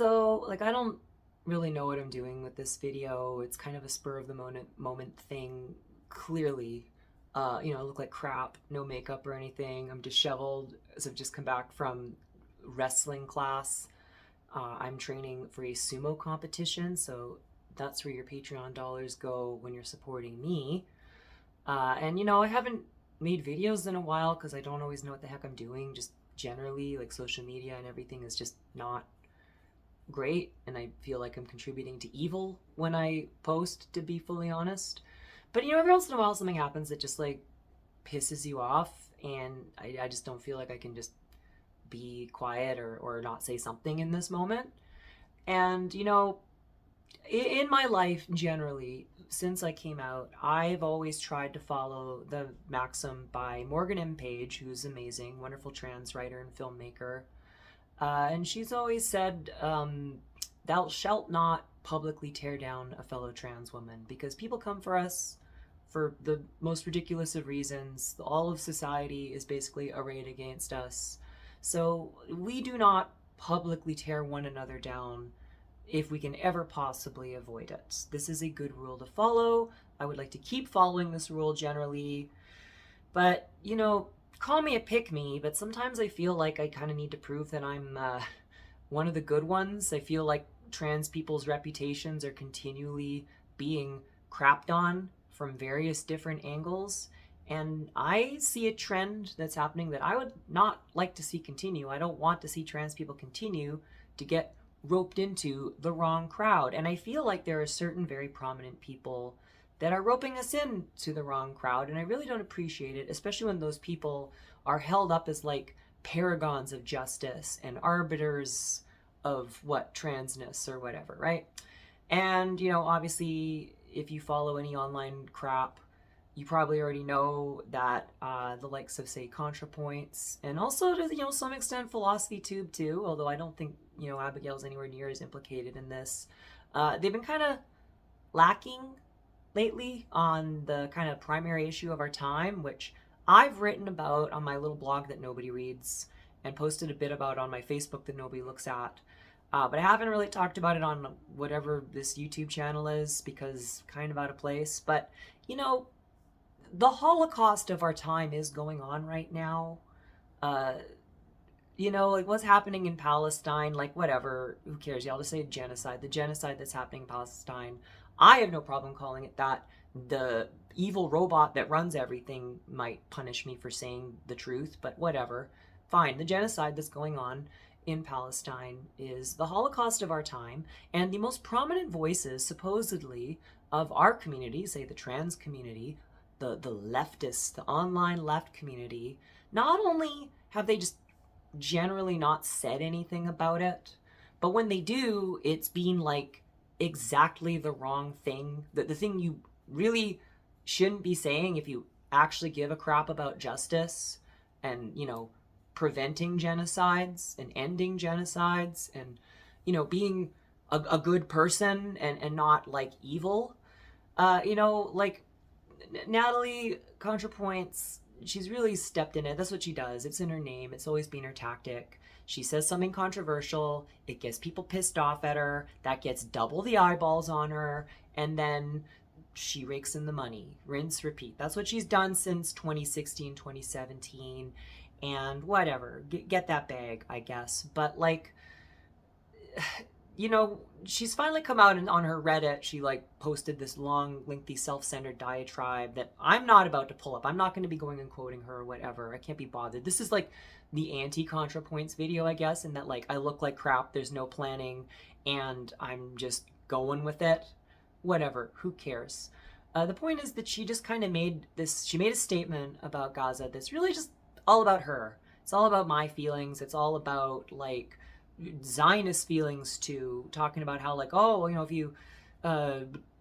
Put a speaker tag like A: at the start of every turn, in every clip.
A: So, like, I don't really know what I'm doing with this video. It's kind of a spur of the moment thing. Clearly, I look like crap, no makeup or anything. I'm disheveled as I've just come back from wrestling class. I'm training for a sumo competition, so that's where your Patreon dollars go when you're supporting me. I haven't made videos in a while because I don't always know what the heck I'm doing. Just generally, like social media and everything is just not great, and I feel like I'm contributing to evil when I post, to be fully honest. But every once in a while something happens that just like pisses you off, and I just don't feel like I can just be quiet or not say something in this moment. And in my life generally, since I came out, I've always tried to follow the maxim by Morgan M. Page, who's amazing, wonderful trans writer and filmmaker. And she's always said, thou shalt not publicly tear down a fellow trans woman, because people come for us for the most ridiculous of reasons. All of society is basically arrayed against us. So we do not publicly tear one another down if we can ever possibly avoid it. This is a good rule to follow. I would like to keep following this rule generally. But, call me a pick me, but sometimes I feel like I kind of need to prove that I'm one of the good ones. I feel like trans people's reputations are continually being crapped on from various different angles. And I see a trend that's happening that I would not like to see continue. I don't want to see trans people continue to get roped into the wrong crowd. And I feel like there are certain very prominent people that are roping us in to the wrong crowd, and I really don't appreciate it, especially when those people are held up as like paragons of justice and arbiters of what transness or whatever, right? And obviously, if you follow any online crap, you probably already know that the likes of, say, Contrapoints, and also to some extent Philosophy too, although I don't think Abigail's anywhere near as implicated in this. They've been kind of lacking lately on the kind of primary issue of our time, which I've written about on my little blog that nobody reads and posted a bit about on my Facebook that nobody looks at. But I haven't really talked about it on whatever this YouTube channel is because kind of out of place. But, the Holocaust of our time is going on right now. Like what's happening in Palestine, like whatever, who cares? Y'all just say genocide. The genocide that's happening in Palestine, I have no problem calling it that. The evil robot that runs everything might punish me for saying the truth, but whatever. Fine. The genocide that's going on in Palestine is the Holocaust of our time, and the most prominent voices, supposedly, of our community, say the trans community, the leftists, the online left community, not only have they just generally not said anything about it, but when they do, it's been like exactly the wrong thing, the thing you really shouldn't be saying if you actually give a crap about justice and preventing genocides and ending genocides and being a good person and not like evil. Like Natalie Contrapoints, she's really stepped in it. That's what she does. It's in her name. It's always been her tactic. She says something controversial. It gets people pissed off at her. That gets double the eyeballs on her. And then she rakes in the money. Rinse, repeat. That's what she's done since 2016, 2017. And whatever. Get that bag, I guess. But like, she's finally come out and on her Reddit, she like posted this long, lengthy, self-centered diatribe that I'm not about to pull up. I'm not going to be going and quoting her or whatever. I can't be bothered. This is like the anti-ContraPoints video, I guess, and that like I look like crap, there's no planning, and I'm just going with it. Whatever, who cares? The point is that she just kind of made a statement about Gaza that's really just all about her. It's all about my feelings. It's all about like Zionist feelings too, talking about how like, oh, if you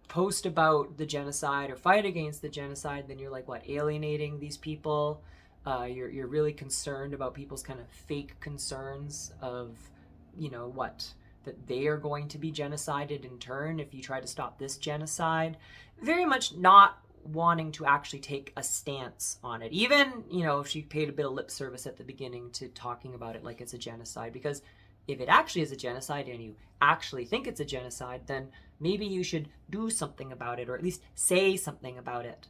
A: post about the genocide or fight against the genocide, then you're like what, alienating these people. You're really concerned about people's kind of fake concerns of what, that they are going to be genocided in turn if you try to stop this genocide. Very much not wanting to actually take a stance on it, even if she paid a bit of lip service at the beginning to talking about it like it's a genocide, because if it actually is a genocide and you actually think it's a genocide, then maybe you should do something about it, or at least say something about it.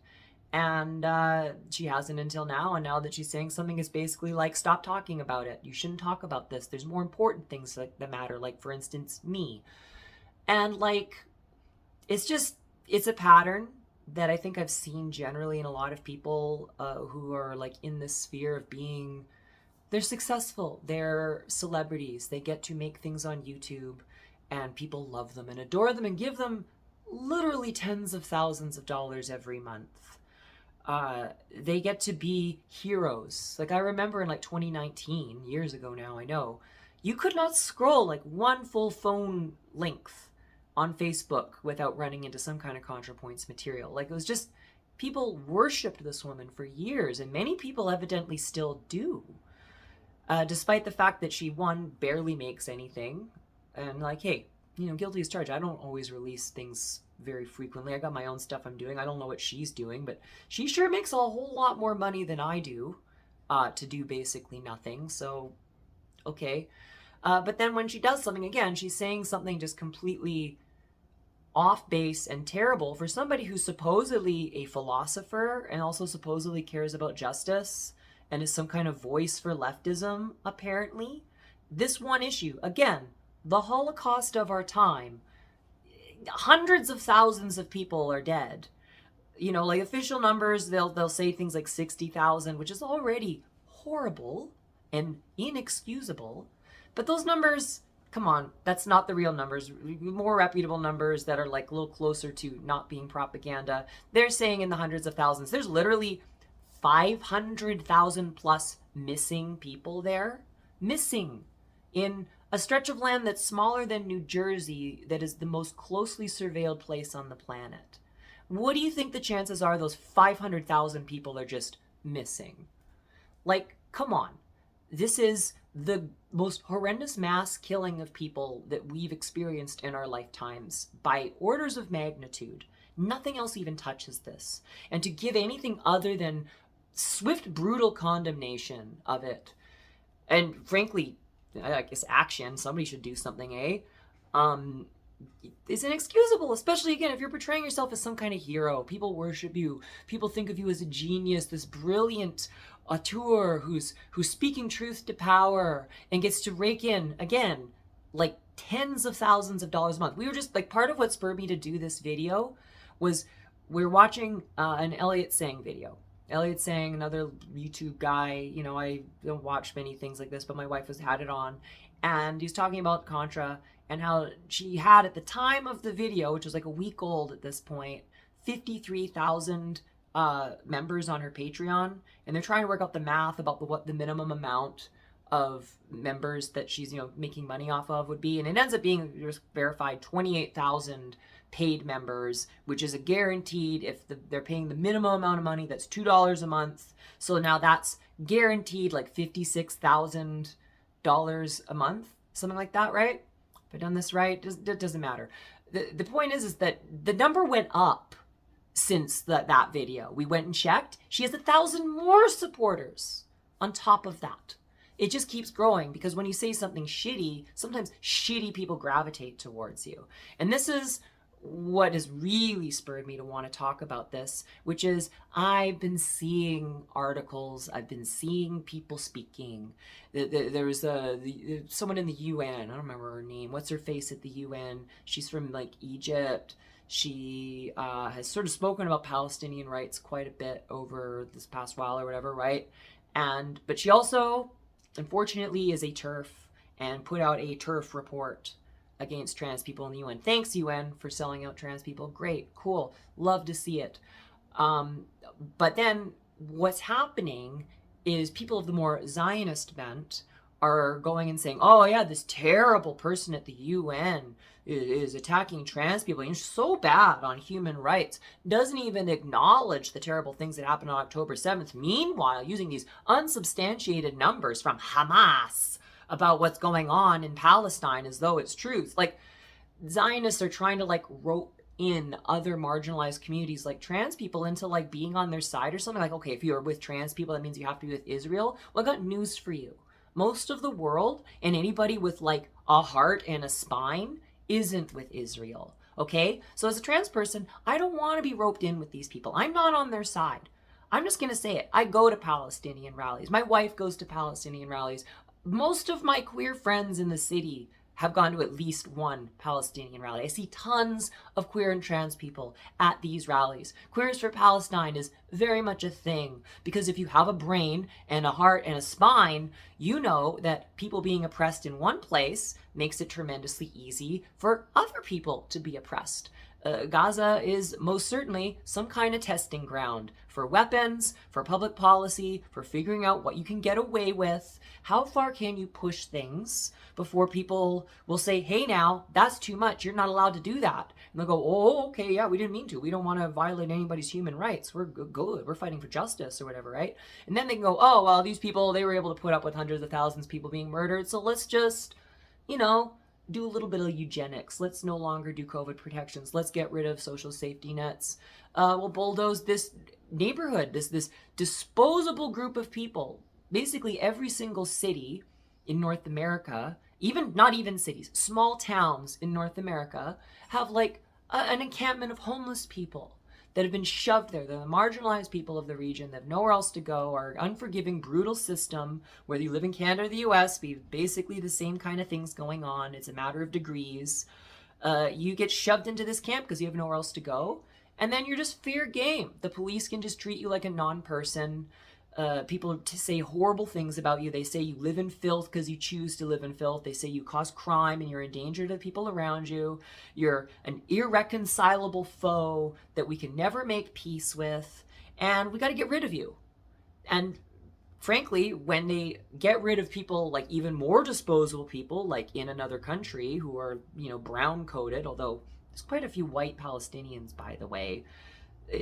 A: And she hasn't until now, and now that she's saying something, is basically like, stop talking about it. You shouldn't talk about this. There's more important things that matter, like, for instance, me. And like, it's a pattern that I think I've seen generally in a lot of people who are like in this sphere of being, they're successful, they're celebrities, they get to make things on YouTube, and people love them and adore them and give them literally tens of thousands of dollars every month. They get to be heroes. Like, I remember in like 2019, years ago now, I know, you could not scroll like one full phone length on Facebook without running into some kind of Contrapoints material. Like, it was just, people worshipped this woman for years, and many people evidently still do. Despite the fact that she, one, barely makes anything, and like, hey, guilty as charged. I don't always release things very frequently. I got my own stuff I'm doing. I don't know what she's doing, but she sure makes a whole lot more money than I do to do basically nothing. So, okay. But then when she does something, again, she's saying something just completely off base and terrible for somebody who's supposedly a philosopher and also supposedly cares about justice and is some kind of voice for leftism, apparently. This one issue, again, the Holocaust of our time, hundreds of thousands of people are dead. Like, official numbers, they'll say things like 60,000, which is already horrible and inexcusable. But those numbers, come on, that's not the real numbers. More reputable numbers that are like a little closer to not being propaganda, they're saying in the hundreds of thousands. There's literally 500,000 plus missing people there. Missing in a stretch of land that's smaller than New Jersey, that is the most closely surveilled place on the planet. What do you think the chances are those 500,000 people are just missing? Like, come on. This is the most horrendous mass killing of people that we've experienced in our lifetimes by orders of magnitude. Nothing else even touches this. And to give anything other than swift, brutal condemnation of it, and frankly, I guess action, somebody should do something, is inexcusable, especially, again, if you're portraying yourself as some kind of hero. People worship you. People think of you as a genius, this brilliant auteur who's speaking truth to power and gets to rake in, again, like tens of thousands of dollars a month. We were just, like, part of what spurred me to do this video was we were watching an Elliot Sang video. Elliot Sang, another YouTube guy, I don't watch many things like this, but my wife had it on, and he's talking about Contra and how she had, at the time of the video, which was like a week old at this point, 53,000 members on her Patreon, and they're trying to work out the math about what the minimum amount of members that she's making money off of would be, and it ends up being just verified 28,000 paid members, which is a guaranteed, if they're paying the minimum amount of money, that's $2 a month. So now that's guaranteed like $56,000 a month, something like that, right? If I've done this right, it doesn't matter. The point is that the number went up since that video. We went and checked. She has 1,000 more supporters on top of that. It just keeps growing, because when you say something shitty, sometimes shitty people gravitate towards you. And this is what has really spurred me to want to talk about this, which is I've been seeing articles, I've been seeing people speaking. There was someone in the UN, I don't remember her name, what's her face at the UN? She's from like Egypt. She has sort of spoken about Palestinian rights quite a bit over this past while or whatever, right? But she also, unfortunately, is a TERF and put out a TERF report against trans people in the UN. Thanks, UN, for selling out trans people. Great, cool, love to see it. But then what's happening is people of the more Zionist bent are going and saying, oh yeah, this terrible person at the UN is attacking trans people. He's so bad on human rights. Doesn't even acknowledge the terrible things that happened on October 7th. Meanwhile, using these unsubstantiated numbers from Hamas about what's going on in Palestine as though it's truth. Like, Zionists are trying to like rope in other marginalized communities like trans people into like being on their side or something. Like, okay, if you're with trans people, that means you have to be with Israel. Well, I got news for you. Most of the world and anybody with like a heart and a spine isn't with Israel. Okay? So as a trans person, I don't want to be roped in with these people. I'm not on their side. I'm just going to say it. I go to Palestinian rallies. My wife goes to Palestinian rallies. Most of my queer friends in the city have gone to at least one Palestinian rally. I see tons of queer and trans people at these rallies. Queers for Palestine is very much a thing because if you have a brain and a heart and a spine, you know that people being oppressed in one place makes it tremendously easy for other people to be oppressed. Gaza is most certainly some kind of testing ground for weapons, for public policy, for figuring out what you can get away with. How far can you push things before people will say, hey, now, that's too much. You're not allowed to do that. And they'll go, oh, okay, yeah, we didn't mean to. We don't want to violate anybody's human rights. We're good. We're fighting for justice or whatever, right? And then they can go, oh, well, these people, they were able to put up with hundreds of thousands of people being murdered. So let's just, do a little bit of eugenics. Let's no longer do COVID protections. Let's get rid of social safety nets. We'll bulldoze this neighborhood, this disposable group of people. Basically, every single city in North America, not even cities, small towns in North America, have like an encampment of homeless people that have been shoved there. They're the marginalized people of the region that have nowhere else to go. Our unforgiving, brutal system, whether you live in Canada or the US, we have basically the same kind of things going on. It's a matter of degrees. You get shoved into this camp because you have nowhere else to go. And then you're just fair game. The police can just treat you like a non-person. People say horrible things about you. They say you live in filth because you choose to live in filth. They say you cause crime and you're a danger to the people around you. You're an irreconcilable foe that we can never make peace with. And we got to get rid of you. And frankly, when they get rid of people, like even more disposable people, like in another country who are, brown coded, although there's quite a few white Palestinians, by the way.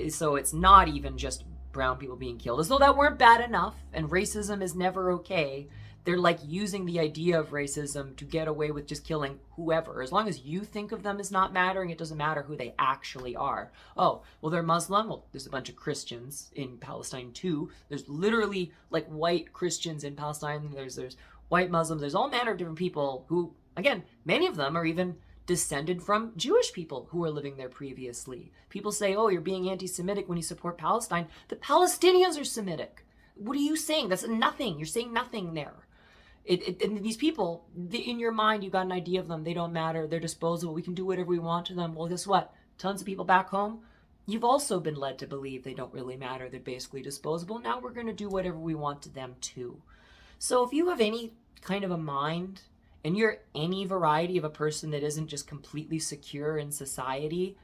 A: So it's not even just brown people being killed, as though that weren't bad enough, and racism is never okay. They're like using the idea of racism to get away with just killing whoever. As long as you think of them as not mattering, it doesn't matter who they actually are. Oh, well, they're Muslim. Well, there's a bunch of Christians in Palestine too. There's literally like white Christians in Palestine. There's white Muslims. There's all manner of different people who, again, many of them are even descended from Jewish people who were living there previously. People say, oh, you're being anti-Semitic when you support Palestine. The Palestinians are Semitic. What are you saying? That's nothing. You're saying nothing there. And these people, in your mind, you got an idea of them. They don't matter. They're disposable. We can do whatever we want to them. Well, guess what? Tons of people back home, you've also been led to believe they don't really matter. They're basically disposable. Now we're going to do whatever we want to them too. So if you have any kind of a mind, and you're any variety of a person that isn't just completely secure in society,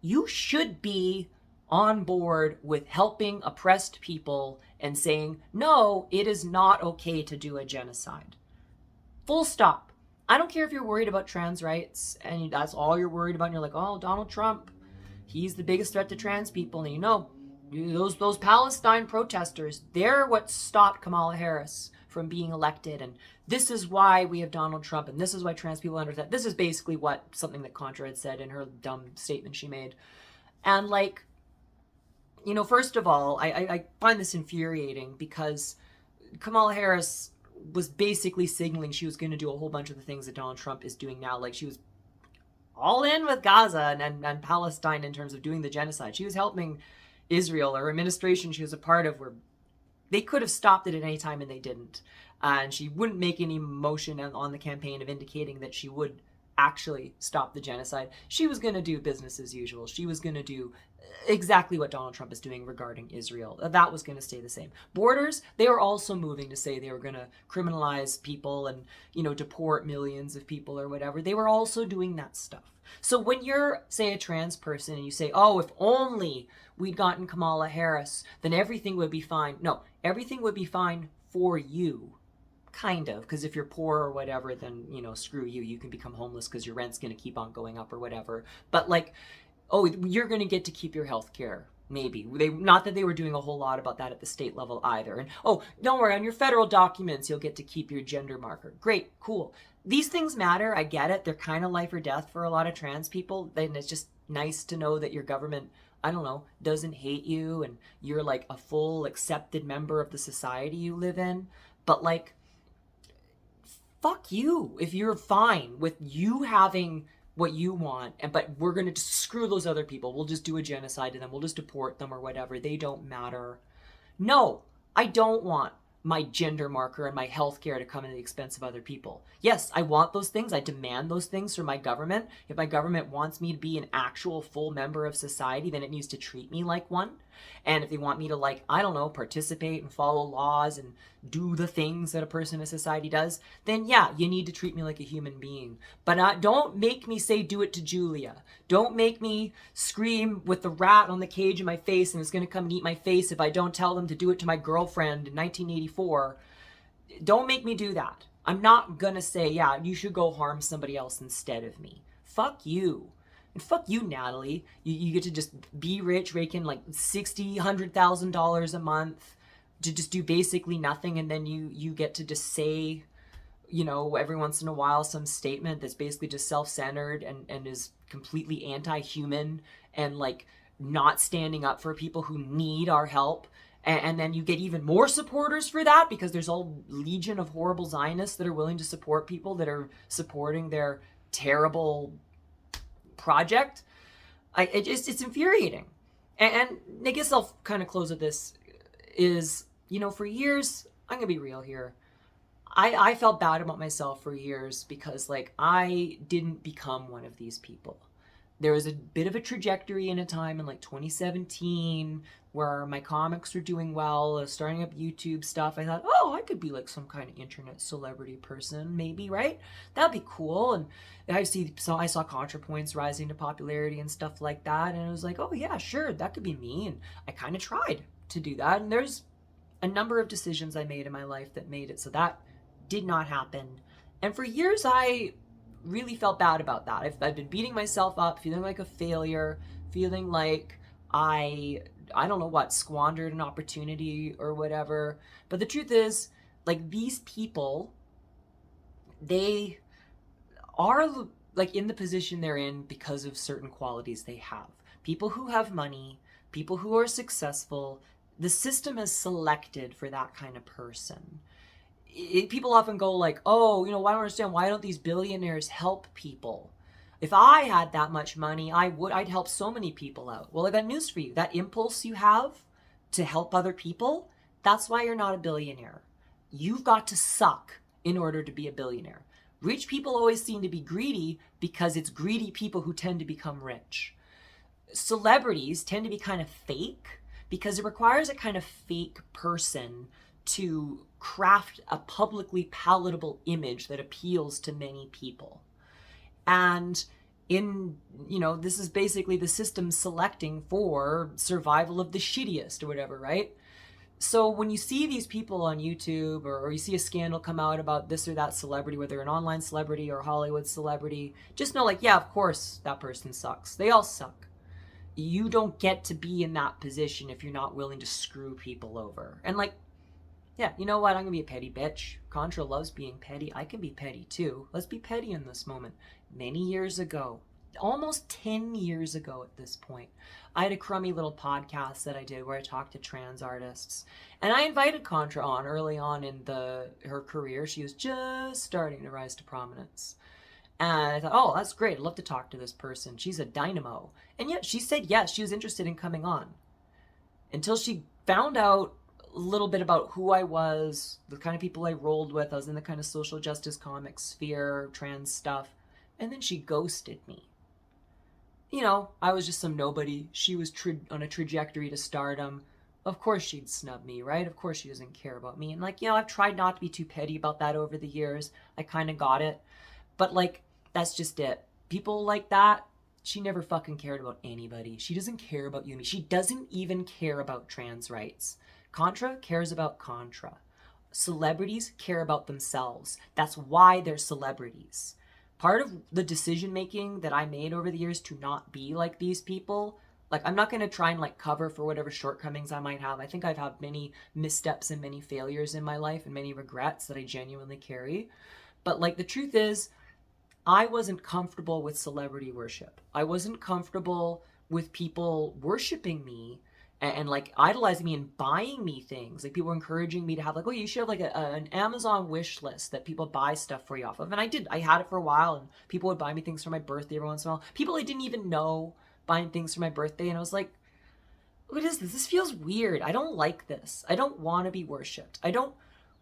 A: you should be on board with helping oppressed people and saying, no, it is not okay to do a genocide. Full stop. I don't care if you're worried about trans rights and that's all you're worried about and you're like, oh, Donald Trump, he's the biggest threat to trans people. And those Palestine protesters, they're what stopped Kamala Harris from being elected, and this is why we have Donald Trump, and this is why trans people understand. This is basically something that Contra had said in her dumb statement she made. And first of all, I find this infuriating because Kamala Harris was basically signaling she was going to do a whole bunch of the things that Donald Trump is doing now. Like she was all in with Gaza and Palestine in terms of doing the genocide. She was helping Israel, or administration she was a part of, where they could have stopped it at any time and they didn't. And she wouldn't make any motion on the campaign of indicating that she would actually stop the genocide. She was going to do business as usual. She was going to do exactly what Donald Trump is doing regarding Israel. That was going to stay the same. Borders, they were also moving to say they were going to criminalize people and, deport millions of people or whatever. They were also doing that stuff. So when you're, say, a trans person and you say, oh, if only we'd gotten Kamala Harris, then everything would be fine. No, everything would be fine for you. Kind of, because if you're poor or whatever, then, screw you. You can become homeless because your rent's going to keep on going up or whatever. But you're going to get to keep your health care. Maybe. Not that they were doing a whole lot about that at the state level either. And, oh, don't worry, on your federal documents, you'll get to keep your gender marker. Great, cool. These things matter. I get it. They're kind of life or death for a lot of trans people. And it's just nice to know that your government, doesn't hate you and you're like a full accepted member of the society you live in. But fuck you if you're fine with you having what you want, but we're going to just screw those other people. We'll just do a genocide to them. We'll just deport them or whatever. They don't matter. No, I don't want my gender marker and my health care to come at the expense of other people. Yes, I want those things. I demand those things from my government. If my government wants me to be an actual full member of society, then it needs to treat me like one. And if they want me to, like, I don't know, participate and follow laws and do the things that a person in society does, then yeah, you need to treat me like a human being. But don't make me say, do it to Julia. Don't make me scream with the rat on the cage in my face and it's going to come and eat my face if I don't tell them to do it to my girlfriend in 1984. Don't make me do that. I'm not going to say, yeah, you should go harm somebody else instead of me. Fuck you. And fuck you, Natalie. You get to just be rich, raking like $60,000, $100,000 a month to just do basically nothing, and then you get to just say, you know, every once in a while some statement that's basically just self-centered and is completely anti-human and like not standing up for people who need our help. And then you get even more supporters for that because there's a legion of horrible Zionists that are willing to support people that are supporting their terrible project. It's infuriating. And I guess I'll kind of close with this is, you know, for years, I'm gonna be real here, I felt bad about myself for years because like I didn't become one of these people. There was a bit of a trajectory in a time in like 2017 where my comics were doing well. I was starting up YouTube stuff. I thought, oh, I could be like some kind of internet celebrity person, maybe, right? That'd be cool. And I saw Contrapoints rising to popularity and stuff like that. And I was like, oh yeah, sure, that could be me. And I kind of tried to do that. And there's a number of decisions I made in my life that made it so that did not happen. And for years, I really felt bad about that. I've been beating myself up, feeling like a failure, feeling like I don't know what, squandered an opportunity or whatever. But the truth is, like, these people, they are like in the position they're in because of certain qualities they have. People who have money, people who are successful, the system is selected for that kind of person. People often go like, oh, you know, I don't understand, why don't these billionaires help people? If I had that much money, I'd help so many people out. Well, I got news for you. That impulse you have to help other people, that's why you're not a billionaire. You've got to suck in order to be a billionaire. Rich people always seem to be greedy because it's greedy people who tend to become rich. Celebrities tend to be kind of fake because it requires a kind of fake person to craft a publicly palatable image that appeals to many people. And this is basically the system selecting for survival of the shittiest or whatever, right? So when you see these people on YouTube or you see a scandal come out about this or that celebrity, whether an online celebrity or a Hollywood celebrity, just know like, yeah, of course that person sucks. They all suck. You don't get to be in that position if you're not willing to screw people over. And like, yeah, you know what? I'm going to be a petty bitch. Contra loves being petty. I can be petty too. Let's be petty in this moment. Many years ago, almost 10 years ago at this point, I had a crummy little podcast that I did where I talked to trans artists. And I invited Contra on early on in her career. She was just starting to rise to prominence. And I thought, oh, that's great. I'd love to talk to this person. She's a dynamo. And yet she said yes, she was interested in coming on. Until she found out a little bit about who I was, the kind of people I rolled with. I was in the kind of social justice comic sphere, trans stuff. And then she ghosted me. You know, I was just some nobody. She was on a trajectory to stardom. Of course she'd snub me, right? Of course she doesn't care about me. And like, you know, I've tried not to be too petty about that over the years. I kind of got it. But like, that's just it. People like that, she never fucking cared about anybody. She doesn't care about you and me. She doesn't even care about trans rights. Contra cares about Contra. Celebrities care about themselves. That's why they're celebrities. Part of the decision making that I made over the years to not be like these people, like I'm not going to try and like cover for whatever shortcomings I might have. I think I've had many missteps and many failures in my life and many regrets that I genuinely carry. But like the truth is, I wasn't comfortable with celebrity worship. I wasn't comfortable with people worshiping me and like idolizing me and buying me things. Like people were encouraging me to have like, oh, you should have like an Amazon wish list that people buy stuff for you off of. And I did. I had it for a while, and people would buy me things for my birthday every once in a while. People I didn't even know buying things for my birthday, and I was like, what is this? This feels weird. I don't like this. I don't want to be worshipped. I don't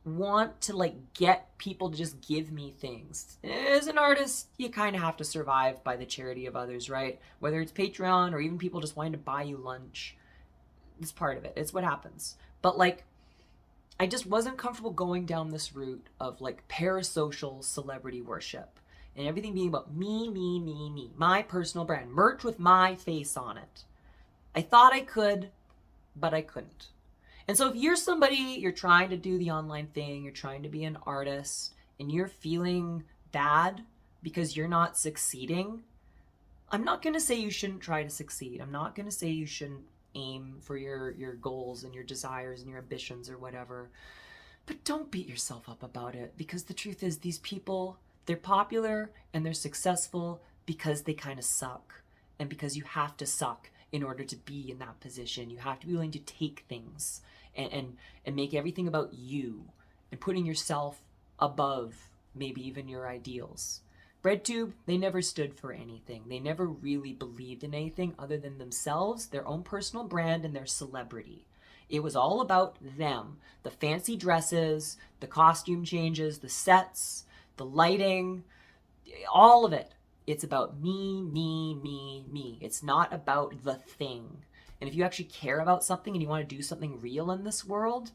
A: want to like get people to just give me things. As an artist, you kind of have to survive by the charity of others, right? Whether it's Patreon or even people just wanting to buy you lunch. It's part of it. It's what happens. But like, I just wasn't comfortable going down this route of like parasocial celebrity worship and everything being about me, me, me, me, my personal brand, merch with my face on it. I thought I could, but I couldn't. And so if you're somebody, you're trying to do the online thing, you're trying to be an artist, and you're feeling bad because you're not succeeding, I'm not going to say you shouldn't try to succeed. I'm not going to say you shouldn't aim for your goals and your desires and your ambitions or whatever. But don't beat yourself up about it, because the truth is these people, they're popular and they're successful because they kind of suck, and because you have to suck in order to be in that position. You have to be willing to take things and make everything about you and putting yourself above maybe even your ideals. Breadtube, they never stood for anything. They never really believed in anything other than themselves, their own personal brand, and their celebrity. It was all about them. The fancy dresses, the costume changes, the sets, the lighting, all of it. It's about me, me, me, me. It's not about the thing. And if you actually care about something and you want to do something real in this world,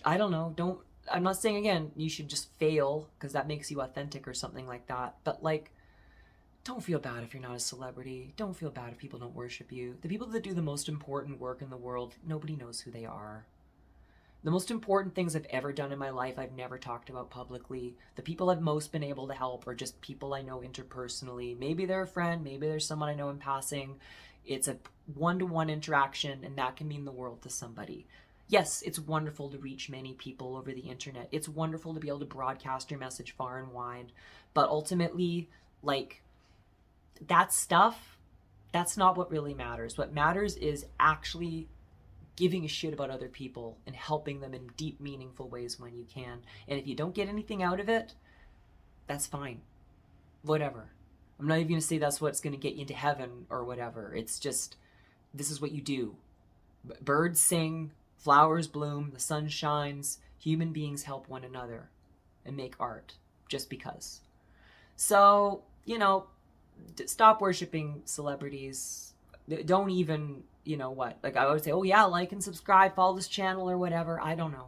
A: I don't know, I'm not saying again you should just fail because that makes you authentic or something like that, but like, don't feel bad if you're not a celebrity. Don't feel bad if people don't worship you. The people that do the most important work in the world, nobody knows who they are. The most important things I've ever done in my life, I've never talked about publicly. The people I've most been able to help are just people I know interpersonally. Maybe they're a friend, maybe there's someone I know in passing. It's a one-to-one interaction, and that can mean the world to somebody. Yes, it's wonderful to reach many people over the internet. It's wonderful to be able to broadcast your message far and wide. But ultimately, like, that stuff, that's not what really matters. What matters is actually giving a shit about other people and helping them in deep, meaningful ways when you can. And if you don't get anything out of it, that's fine. Whatever. I'm not even going to say that's what's going to get you into heaven or whatever. It's just, this is what you do. Birds sing, flowers bloom, the sun shines, human beings help one another and make art just because. So, stop worshiping celebrities. Don't even, like I would say, oh yeah, like and subscribe, follow this channel or whatever. I don't know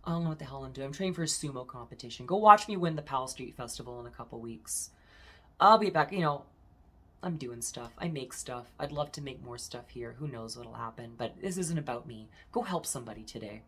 A: what the hell I'm doing. I'm training for a sumo competition. Go watch me win the Pal Street Festival in a couple weeks. I'll be back. I'm doing stuff. I make stuff. I'd love to make more stuff here. Who knows what'll happen, but this isn't about me. Go help somebody today.